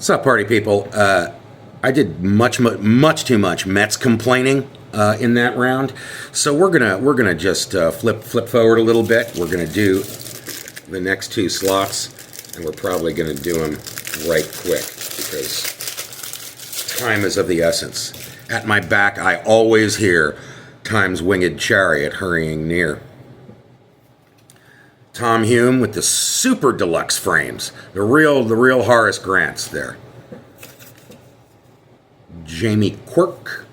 What's up, party people? I did much too much Mets complaining in that round, so we're gonna just flip forward a little bit. We're gonna do the next two slots, and we're probably gonna do them right quick because time is of the essence. At my back, I always hear Time's winged chariot hurrying near. Tom Hume with the super deluxe frames, the real Horace Grants there. Jamie Quirk,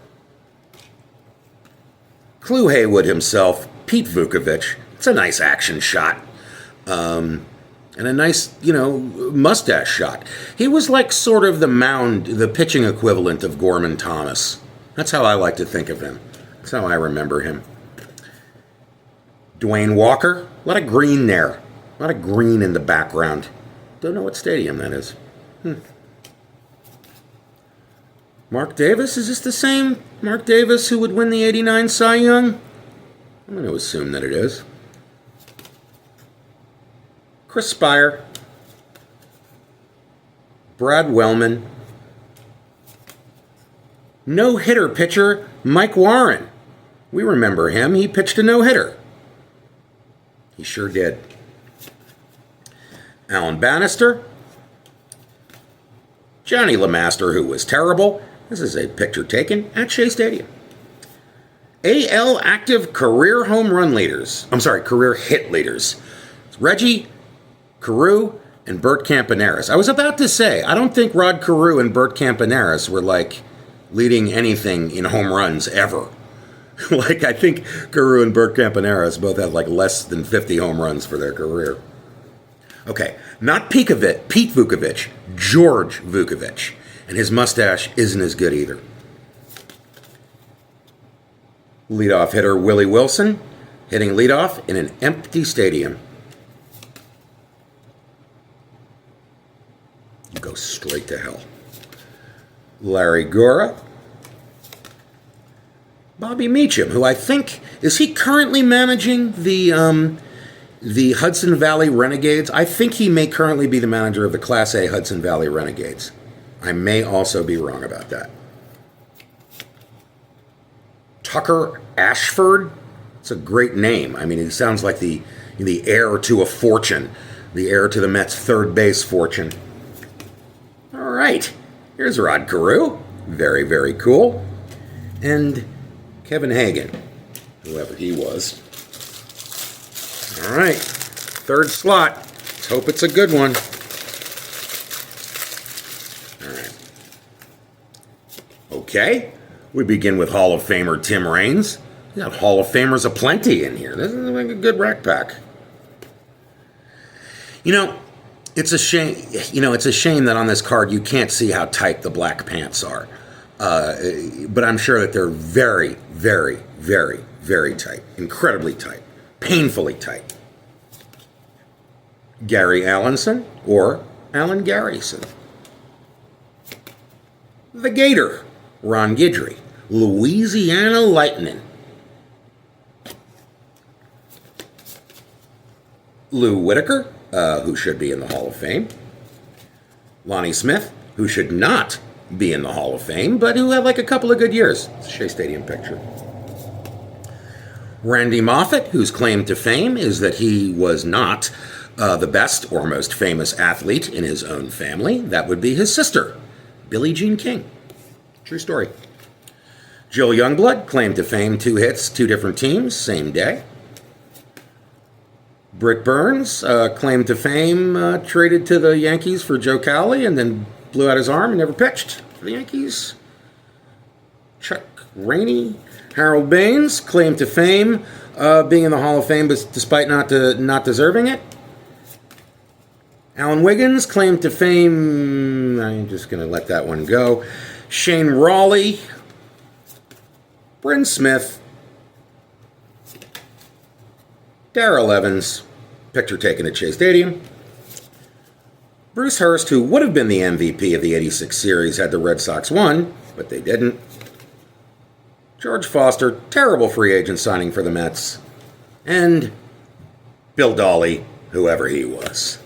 Clu Haywood himself, Pete Vukovich. It's a nice action shot, and a nice mustache shot. He was like sort of the pitching equivalent of Gorman Thomas. That's how I like to think of him. That's how I remember him. Dwayne Walker, a lot of green there. A lot of green in the background. Don't know what stadium that is. Mark Davis, is this the same Mark Davis who would win the '89 Cy Young? I'm going to assume that it is. Chris Spire. Brad Wellman. No-hitter pitcher Mike Warren. We remember him. He pitched a no-hitter. He sure did. Alan Bannister. Johnny LeMaster, who was terrible. This is a picture taken at Shea Stadium. AL active career home run leaders. Career hit leaders. It's Reggie, Carew, and Bert Campaneris. I was about to say, I don't think Rod Carew and Bert Campaneris were like leading anything in home runs ever. I think Carew and Bert Campaneris both had less than 50 home runs for their career. Okay, not Pete Vukovich, George Vukovich. And his mustache isn't as good either. Leadoff hitter Willie Wilson, hitting leadoff in an empty stadium. You go straight to hell. Larry Gora. Bobby Meacham, who I think, is he currently managing the Hudson Valley Renegades? I think he may currently be the manager of the Class A Hudson Valley Renegades. I may also be wrong about that. Tucker Ashford. It's a great name. I mean, he sounds like the heir to a fortune, the heir to the Mets' third base fortune. All right, here's Rod Carew. Very, very cool. And Kevin Hagan, whoever he was. All right, third slot. Let's hope it's a good one. All right. Okay, we begin with Hall of Famer Tim Raines. We got Hall of Famers aplenty in here. This is like a good rack pack. It's a shame. It's a shame that on this card you can't see how tight the black pants are. But I'm sure that they're very, very, very, very tight. Incredibly tight. Painfully tight. Gary Allenson or Alan Garrison. The Gator, Ron Guidry. Louisiana Lightning. Lou Whitaker, who should be in the Hall of Fame. Lonnie Smith, who should not be in the Hall of Fame, but who had a couple of good years. It's a Shea Stadium picture. Randy Moffat, whose claim to fame is that he was not the best or most famous athlete in his own family. That would be his sister, Billie Jean King. True story. Jill Youngblood, claim to fame, 2 hits, 2 different teams, same day. Britt Burns, claim to fame, traded to the Yankees for Joe Cowley and then blew out his arm and never pitched for the Yankees. Chuck Rainey. Harold Baines, claim to fame, being in the Hall of Fame despite not deserving it. Alan Wiggins, claim to fame, I'm just going to let that one go. Shane Raleigh. Bryn Smith. Darrell Evans, picture taken at Shea Stadium. Bruce Hurst, who would have been the MVP of the '86 series had the Red Sox won, but they didn't. George Foster, terrible free agent signing for the Mets. And Bill Dawley, whoever he was.